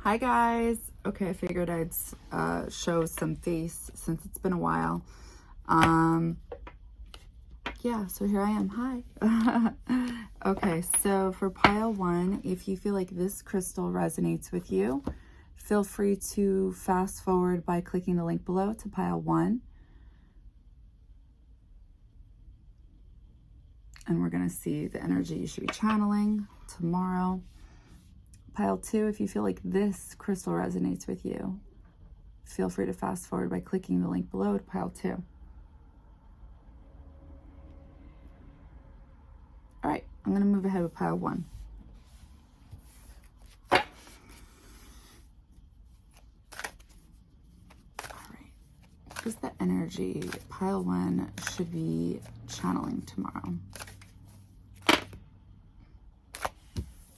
Hi guys. Okay, I figured I'd show some face since it's been a while. Yeah, so here I am. Hi. Okay, so for pile one, if you feel like this crystal resonates with you, feel free to fast forward by clicking the link below to pile one. And we're going to see the energy you should be channeling tomorrow. Pile two, if you feel like this crystal resonates with you, feel free to fast forward by clicking the link below to pile two. All right, I'm going to move ahead with pile one. All right, what is the energy pile one should be channeling tomorrow?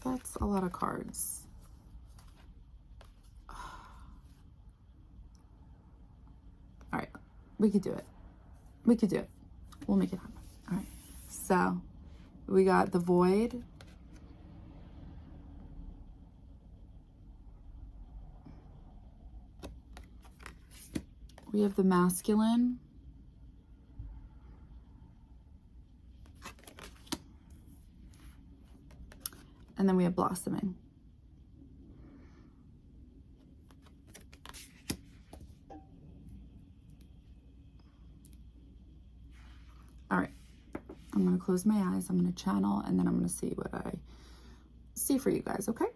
That's a lot of cards. All right, we could do it. We could do it. We'll make it happen. All right, so we got the void. We have the masculine. And then we have blossoming. All right, I'm going to close my eyes. I'm going to channel, and then I'm going to see what I see for you guys, okay?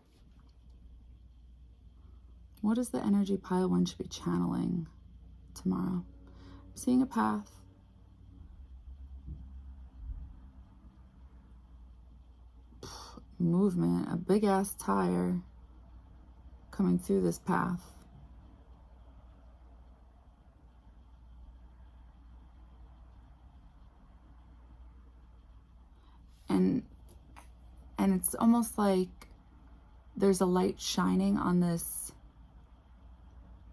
What is the energy pile one should be channeling tomorrow? I'm seeing a path. Movement, a big ass tire coming through this path. And it's almost like there's a light shining on this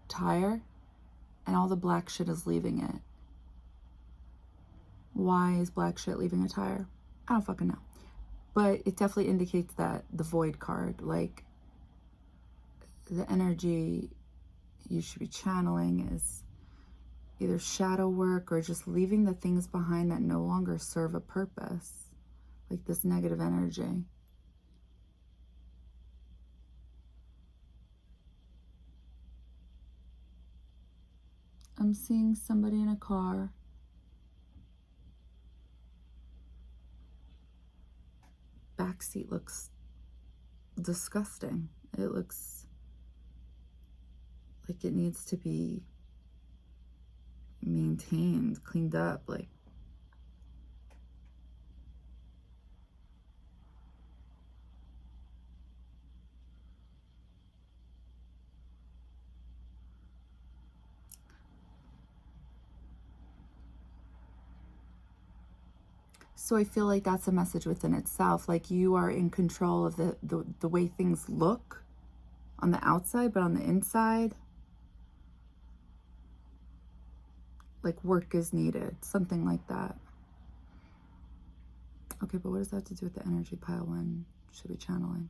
tire and all the black shit is leaving it. Why is black shit leaving a tire? I don't fucking know. But it definitely indicates that the void card, like the energy you should be channeling is either shadow work or just leaving the things behind that no longer serve a purpose, like this negative energy. I'm seeing somebody in a car. Backseat looks disgusting. It looks like it needs to be maintained, cleaned up, like so I feel like that's a message within itself. Like you are in control of the way things look on the outside, but on the inside, like work is needed, something like that. Okay, but what does that have to do with the energy pile one should be channeling?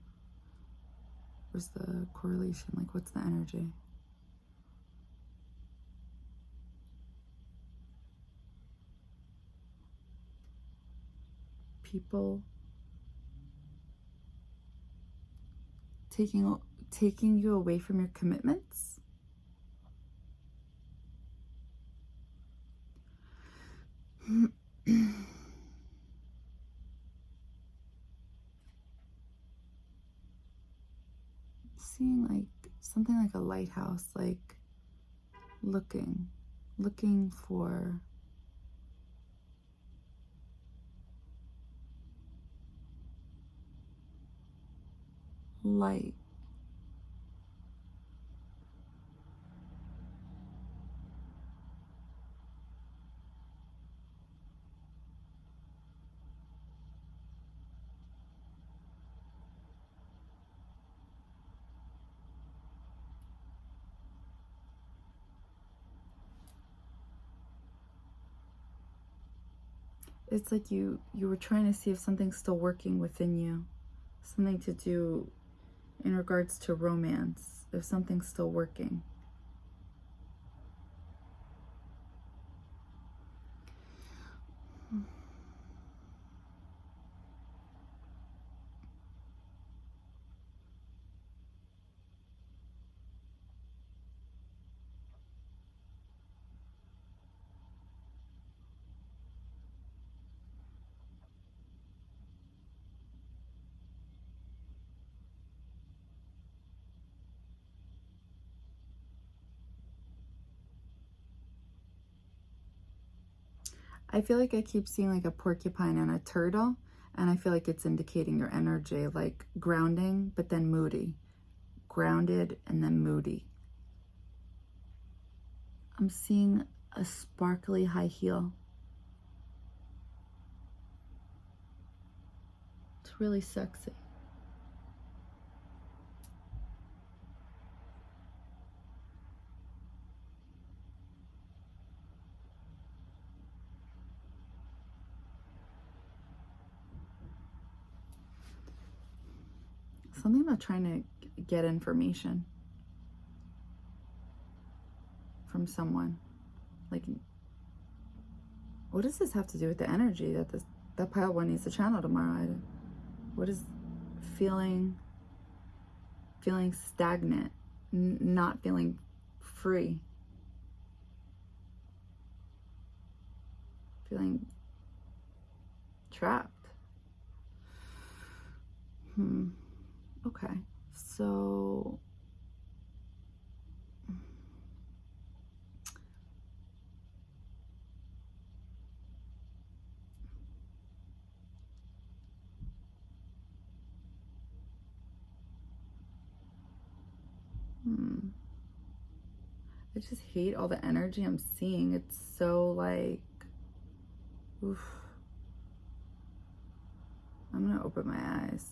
Where's the correlation? Like, what's the energy? People taking you away from your commitments. Seeing like something like a lighthouse, like looking for light. It's like you were trying to see if something's still working within you, something to do in regards to romance, if something's still working. I feel like I keep seeing like a porcupine and a turtle, and I feel like it's indicating your energy, like grounding, but then moody. Grounded and then moody. I'm seeing a sparkly high heel. It's really sexy. Something about trying to get information from someone. Like, what does this have to do with the energy that pile one needs to channel tomorrow? What is feeling stagnant, not feeling free, feeling trapped? Okay, so I just hate all the energy I'm seeing. It's so like, oof. I'm gonna open my eyes.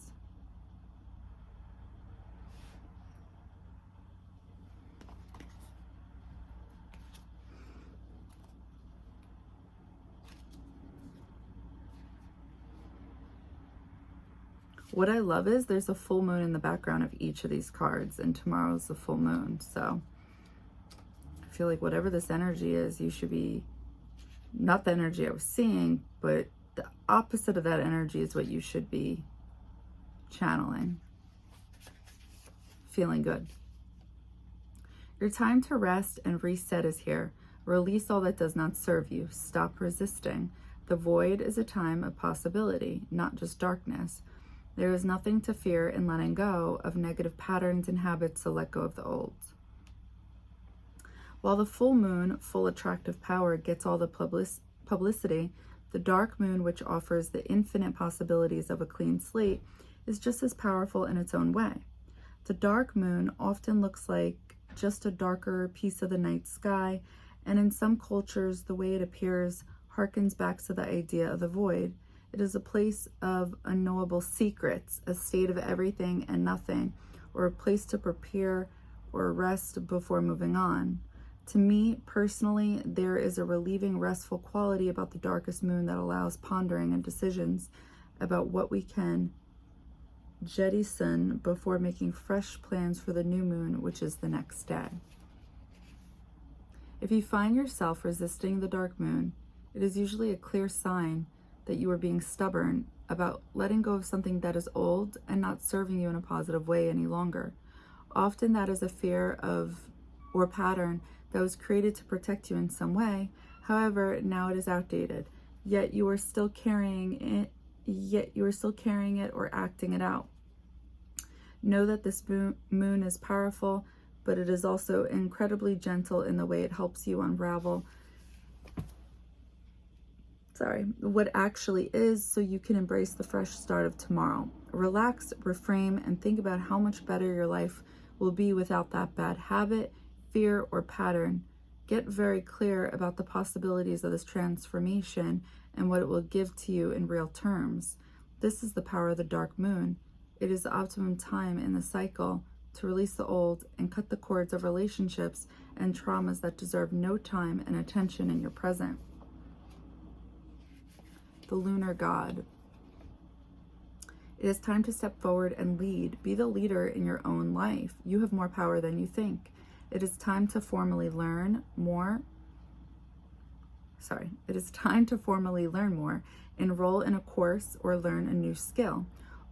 What I love is there's a full moon in the background of each of these cards, and tomorrow's the full moon. So I feel like whatever this energy is, you should be, not the energy I was seeing, but the opposite of that energy is what you should be channeling. Feeling good. Your time to rest and reset is here. Release all that does not serve you. Stop resisting. The void is a time of possibility, not just darkness. There is nothing to fear in letting go of negative patterns and habits, so let go of the old. While the full moon, full attractive power, gets all the publicity, the dark moon, which offers the infinite possibilities of a clean slate, is just as powerful in its own way. The dark moon often looks like just a darker piece of the night sky, and in some cultures, the way it appears harkens back to the idea of the void. It is a place of unknowable secrets, a state of everything and nothing, or a place to prepare or rest before moving on. To me, personally, there is a relieving, restful quality about the darkest moon that allows pondering and decisions about what we can jettison before making fresh plans for the new moon, which is the next day. If you find yourself resisting the dark moon, it is usually a clear sign that you are being stubborn about letting go of something that is old and not serving you in a positive way any longer. Often that is a fear of or pattern that was created to protect you in some way. However, now it is outdated, yet you are still carrying it or acting it out. Know that this moon is powerful, but it is also incredibly gentle in the way it helps you unravel what actually is, so you can embrace the fresh start of tomorrow. Relax, reframe, and think about how much better your life will be without that bad habit, fear, or pattern. Get very clear about the possibilities of this transformation and what it will give to you in real terms. This is the power of the dark moon. It is the optimum time in the cycle to release the old and cut the cords of relationships and traumas that deserve no time and attention in your present. The Lunar God. It is time to step forward and lead. Be the leader in your own life. You have more power than you think. It is time to formally learn more. It is time to formally learn more. Enroll in a course or learn a new skill.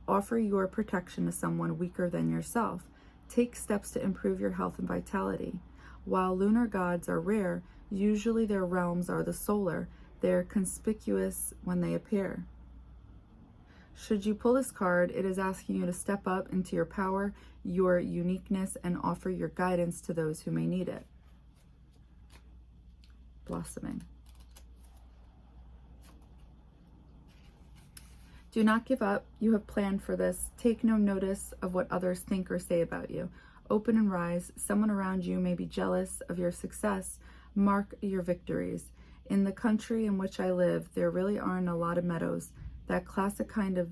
Offer your protection to someone weaker than yourself. Take steps to improve your health and vitality. While lunar gods are rare, usually their realms are the solar. They are conspicuous when they appear. Should you pull this card, it is asking you to step up into your power, your uniqueness, and offer your guidance to those who may need it. Blossoming. Do not give up. You have planned for this. Take no notice of what others think or say about you. Open and rise. Someone around you may be jealous of your success. Mark your victories. In the country in which I live, there really aren't a lot of meadows. That classic kind of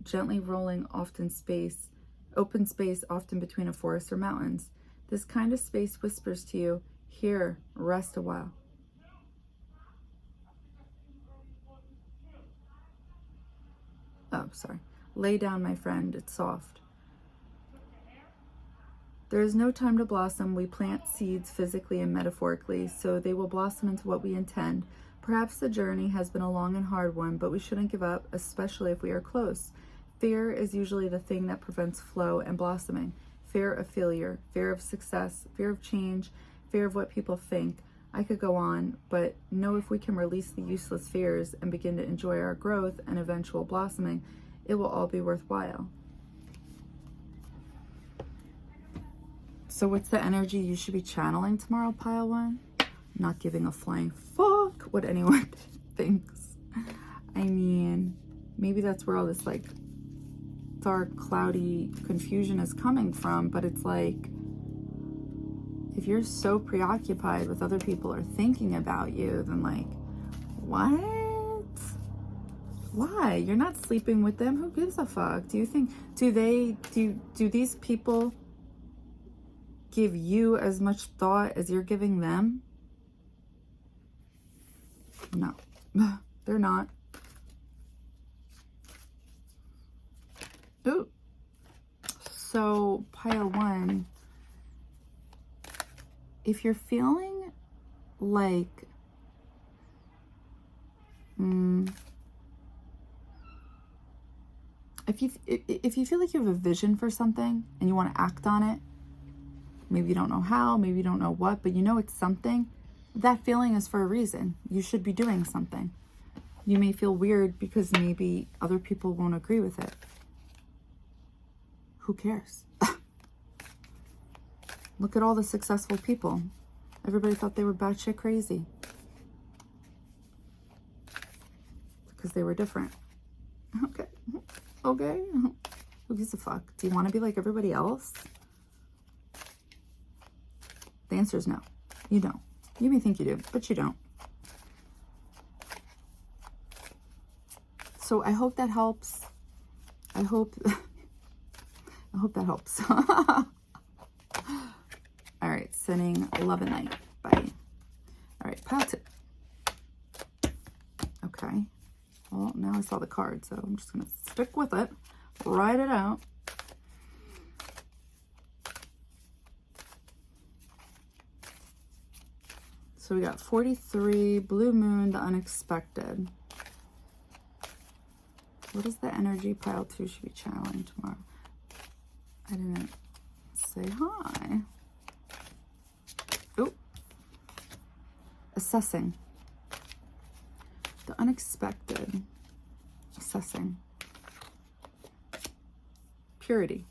gently rolling, open space, often between a forest or mountains. This kind of space whispers to you, here, rest a while. Oh, sorry. Lay down, my friend. It's soft. There is no time to blossom. We plant seeds physically and metaphorically, so they will blossom into what we intend. Perhaps the journey has been a long and hard one, but we shouldn't give up, especially if we are close. Fear is usually the thing that prevents flow and blossoming. Fear of failure, fear of success, fear of change, fear of what people think. I could go on, but know if we can release the useless fears and begin to enjoy our growth and eventual blossoming, it will all be worthwhile. So what's the energy you should be channeling tomorrow, pile one? Not giving a flying fuck what anyone thinks. I mean, maybe that's where all this like dark, cloudy confusion is coming from, but it's like, if you're so preoccupied with other people are thinking about you, then like, what? Why? You're not sleeping with them. Who gives a fuck? Do you think, do these people give you as much thought as you're giving them? No, they're not. Ooh. So pile one, if you're feeling like if you feel like you have a vision for something and you want to act on it, maybe you don't know how, maybe you don't know what, but you know it's something, that feeling is for a reason. You should be doing something. You may feel weird because maybe other people won't agree with it. Who cares? Look at all the successful people. Everybody thought they were batshit crazy because they were different. Okay. Okay. Who gives a fuck? Do you want to be like everybody else? The answer is no. You don't. You may think you do, but you don't. So I hope that helps. I hope that helps. All right, sending love and light. Bye. All right, pile two. Okay. Well, now I saw the card, so I'm just going to stick with it. Write it out. So we got 43, blue moon, the unexpected. What is the energy pile two should be channeling tomorrow? I didn't say hi. Oh, assessing. The unexpected. Assessing. Purity.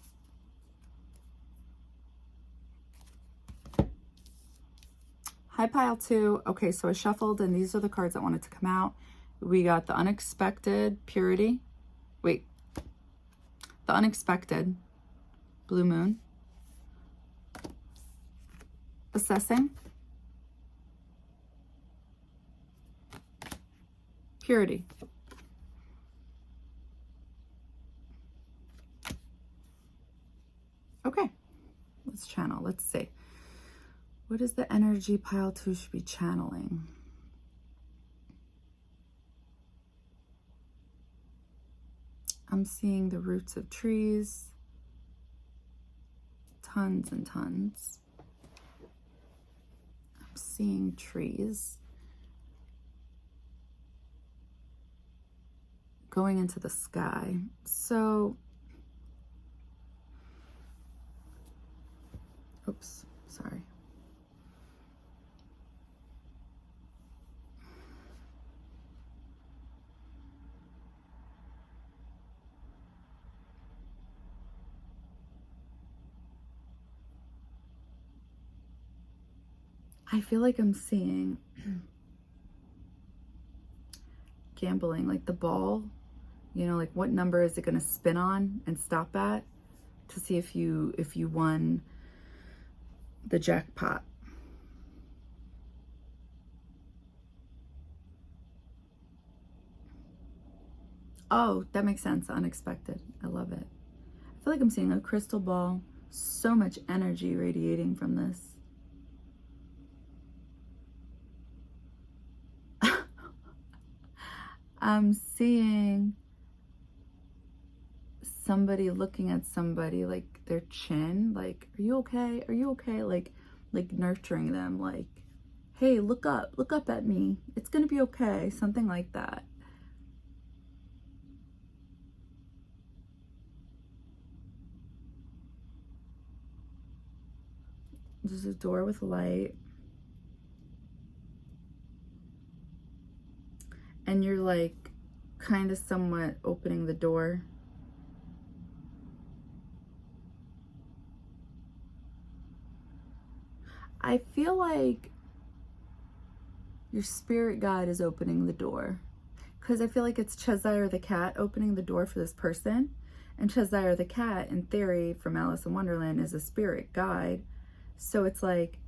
Hi, pile two. Okay, so I shuffled and these are the cards that wanted to come out. We got the unexpected, purity. Wait. The unexpected, blue moon. Assessing. Purity. Okay, let's channel. Let's see. What is the energy pile two should be channeling? I'm seeing the roots of trees, tons and tons. I'm seeing trees going into the sky. So, oops, sorry. I feel like I'm seeing gambling, like the ball, you know, like what number is it going to spin on and stop at to see if you won the jackpot. Oh, that makes sense. Unexpected. I love it. I feel like I'm seeing a crystal ball. So much energy radiating from this. I'm seeing somebody looking at somebody, like their chin, like, are you okay? Are you okay? Like nurturing them, like, hey, look up at me. It's gonna be okay. Something like that. There's a door with light. And you're like kind of somewhat opening the door. I feel like your spirit guide is opening the door. Because I feel like it's Cheshire the cat opening the door for this person. And Cheshire the cat, in theory, from Alice in Wonderland, is a spirit guide. So it's like,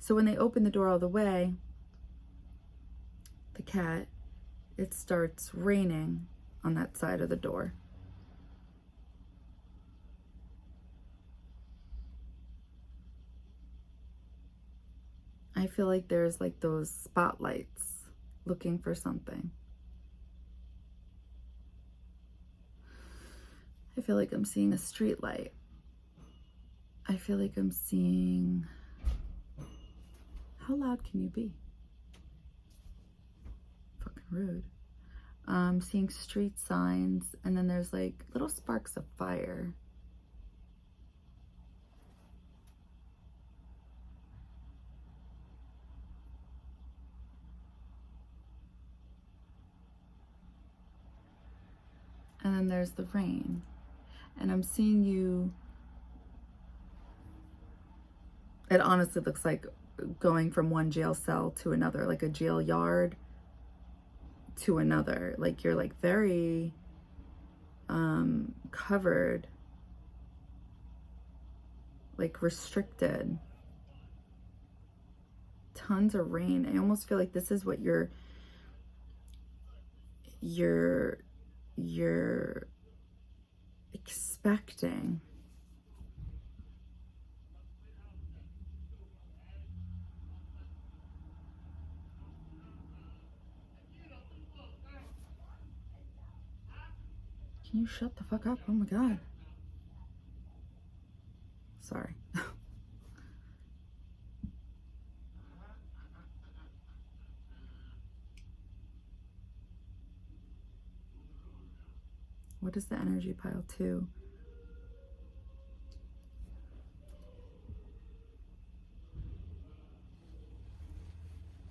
so when they open the door all the way, the cat, it starts raining on that side of the door. I feel like there's like those spotlights looking for something. I feel like I'm seeing a street light. I feel like I'm seeing, how loud can you be? Fucking rude. I'm seeing street signs, and then there's like little sparks of fire. And then there's the rain. And I'm seeing you, it honestly looks like going from one jail cell to another, like a jail yard to another. Like you're like very covered, like restricted. Tons of rain. I almost feel like this is what you're expecting. Can you shut the fuck up? Oh my God. Sorry. What is the energy pile 2?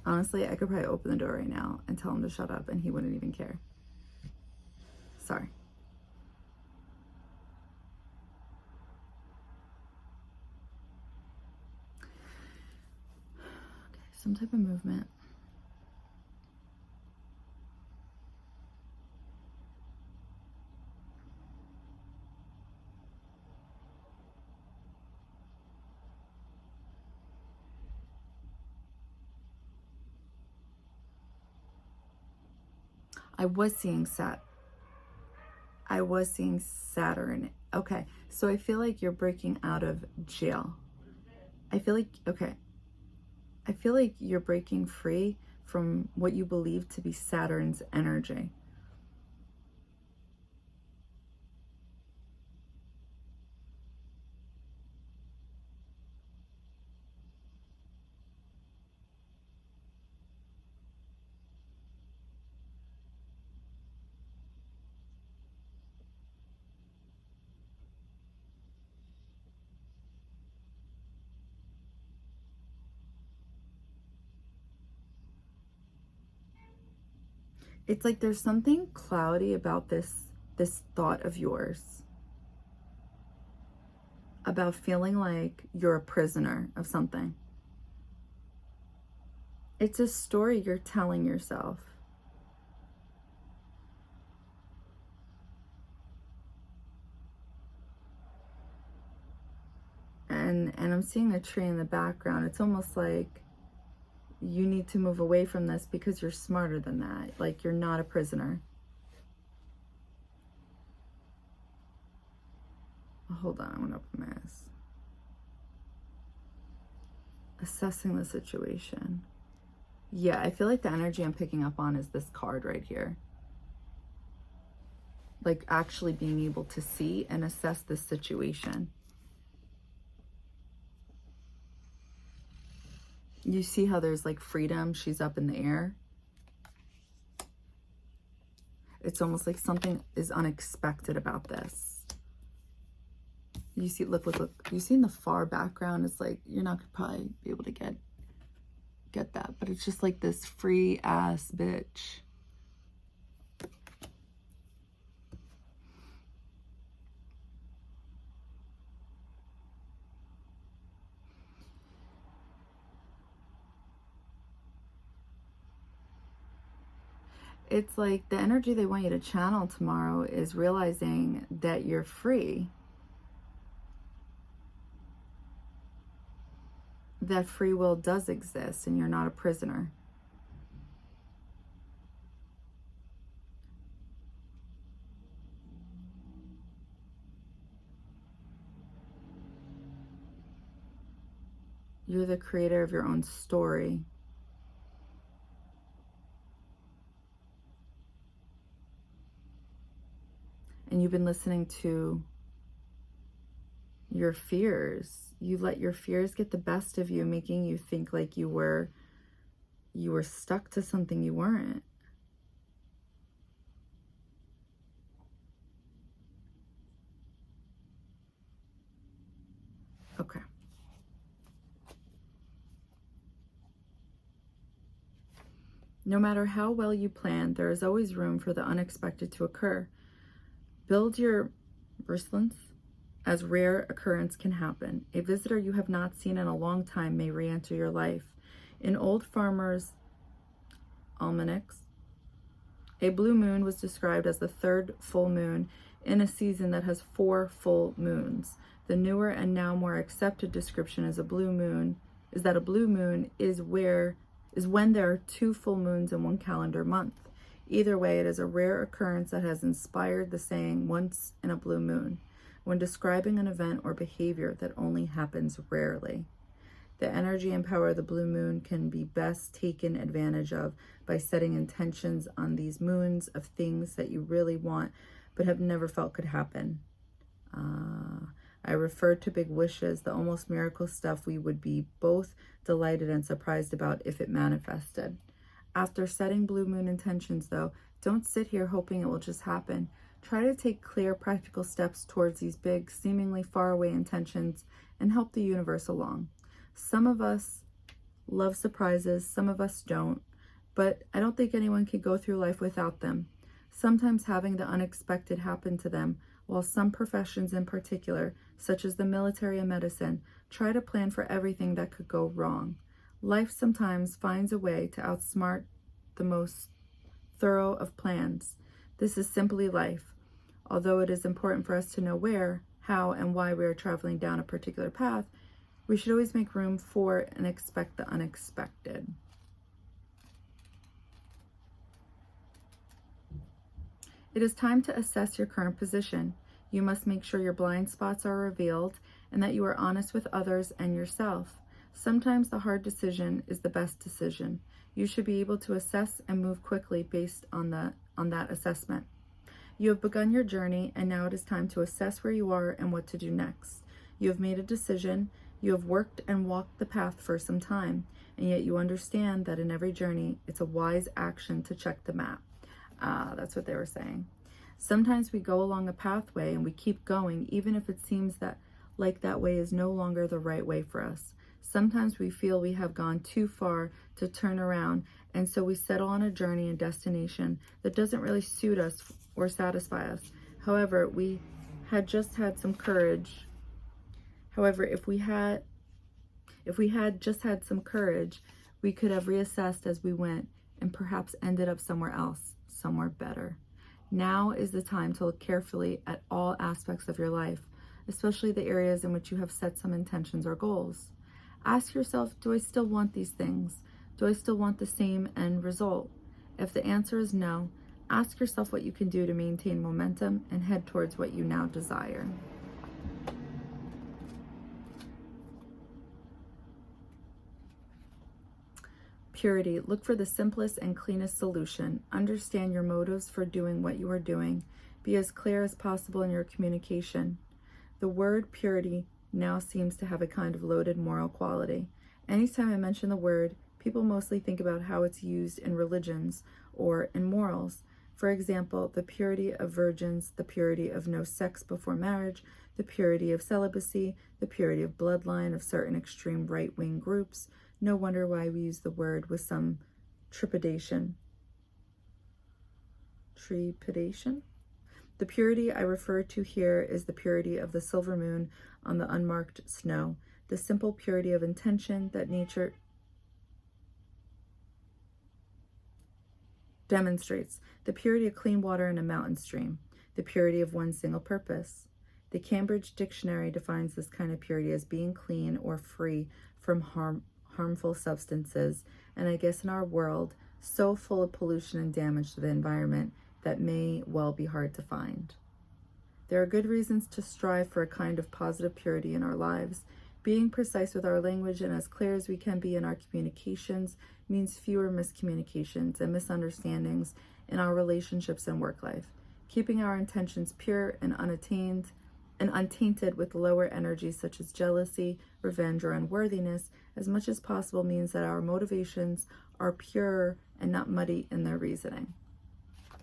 Honestly, I could probably open the door right now and tell him to shut up and he wouldn't even care. Sorry. Okay, some type of movement. I was seeing Saturn. Okay, so I feel like you're breaking out of jail. I feel like, okay, I feel like you're breaking free from what you believe to be Saturn's energy. It's like there's something cloudy about this thought of yours, about feeling like you're a prisoner of something. It's a story you're telling yourself. And I'm seeing a tree in the background. It's almost like you need to move away from this because you're smarter than that. Like, you're not a prisoner. Hold on, I'm gonna open this. Assessing the situation. Yeah, I feel like the energy I'm picking up on is this card right here. Like, actually being able to see and assess this situation. You see how there's like freedom, she's up in the air. It's almost like something is unexpected about this. You see, look. You see in the far background, it's like, you're not gonna probably be able to get that, but it's just like this free ass bitch. It's like the energy they want you to channel tomorrow is realizing that you're free. That free will does exist and you're not a prisoner. You're the creator of your own story. And you've been listening to your fears. You let your fears get the best of you, making you think like you were stuck to something you weren't. Okay. No matter how well you plan, there is always room for the unexpected to occur. Build your resilience, as rare occurrence can happen. A visitor you have not seen in a long time may re-enter your life. In old farmers' almanacs, a blue moon was described as the third full moon in a season that has 4 full moons. The newer and now more accepted description is that a blue moon is when there are 2 full moons in one calendar month. Either way, it is a rare occurrence that has inspired the saying, once in a blue moon, when describing an event or behavior that only happens rarely. The energy and power of the blue moon can be best taken advantage of by setting intentions on these moons of things that you really want but have never felt could happen. I referred to big wishes, the almost miracle stuff we would be both delighted and surprised about if it manifested. After setting blue moon intentions, though, don't sit here hoping it will just happen. Try to take clear, practical steps towards these big, seemingly faraway intentions and help the universe along. Some of us love surprises, some of us don't, but I don't think anyone can go through life without them. Sometimes having the unexpected happen to them, while some professions in particular, such as the military and medicine, try to plan for everything that could go wrong. Life sometimes finds a way to outsmart the most thorough of plans. This is simply life. Although it is important for us to know where, how, and why we are traveling down a particular path, we should always make room for and expect the unexpected. It is time to assess your current position. You must make sure your blind spots are revealed and that you are honest with others and yourself. Sometimes the hard decision is the best decision. You should be able to assess and move quickly based on that assessment. You have begun your journey, and now it is time to assess where you are and what to do next. You have made a decision. You have worked and walked the path for some time, and yet you understand that in every journey, it's a wise action to check the map. That's what they were saying. Sometimes we go along a pathway and we keep going, even if it seems that way is no longer the right way for us. Sometimes we feel we have gone too far to turn around, and so we settle on a journey and destination that doesn't really suit us or satisfy us. However, if we had just had some courage, we could have reassessed as we went and perhaps ended up somewhere else, somewhere better. Now is the time to look carefully at all aspects of your life, especially the areas in which you have set some intentions or goals. Ask yourself, do I still want these things? Do I still want the same end result? If the answer is no, ask yourself what you can do to maintain momentum and head towards what you now desire. Purity. Look for the simplest and cleanest solution. Understand your motives for doing what you are doing. Be as clear as possible in your communication. The word purity now seems to have a kind of loaded moral quality. Anytime I mention the word, people mostly think about how it's used in religions or in morals. For example, the purity of virgins, the purity of no sex before marriage, the purity of celibacy, the purity of bloodline of certain extreme right-wing groups. No wonder why we use the word with some trepidation. The purity I refer to here is the purity of the silver moon on the unmarked snow, the simple purity of intention that nature demonstrates, the purity of clean water in a mountain stream, the purity of one single purpose. The Cambridge Dictionary defines this kind of purity as being clean or free from harmful substances, and I guess in our world, so full of pollution and damage to the environment that may well be hard to find. There are good reasons to strive for a kind of positive purity in our lives. Being precise with our language and as clear as we can be in our communications means fewer miscommunications and misunderstandings in our relationships and work life. Keeping our intentions pure and untainted with lower energies such as jealousy, revenge, or unworthiness as much as possible means that our motivations are pure and not muddy in their reasoning.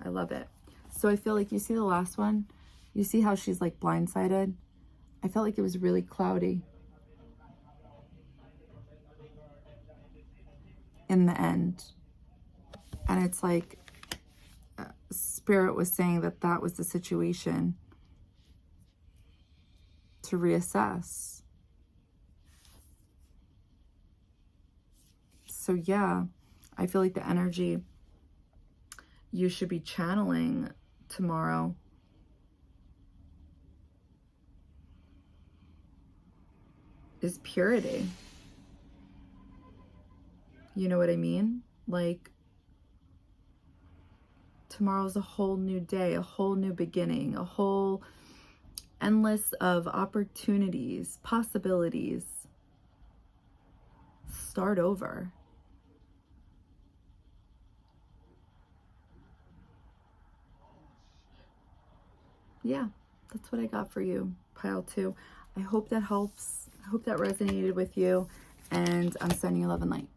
I love it. So I feel like, you see the last one? You see how she's like blindsided? I felt like it was really cloudy in the end. And it's like Spirit was saying that was the situation to reassess. So yeah, I feel like the energy you should be channeling tomorrow is purity. You know what I mean? Like, tomorrow's a whole new day, a whole new beginning, a whole endless of opportunities, possibilities. Start over. Yeah, that's what I got for you, pile 2. I hope that helps. I hope that resonated with you, and I'm sending you love and light.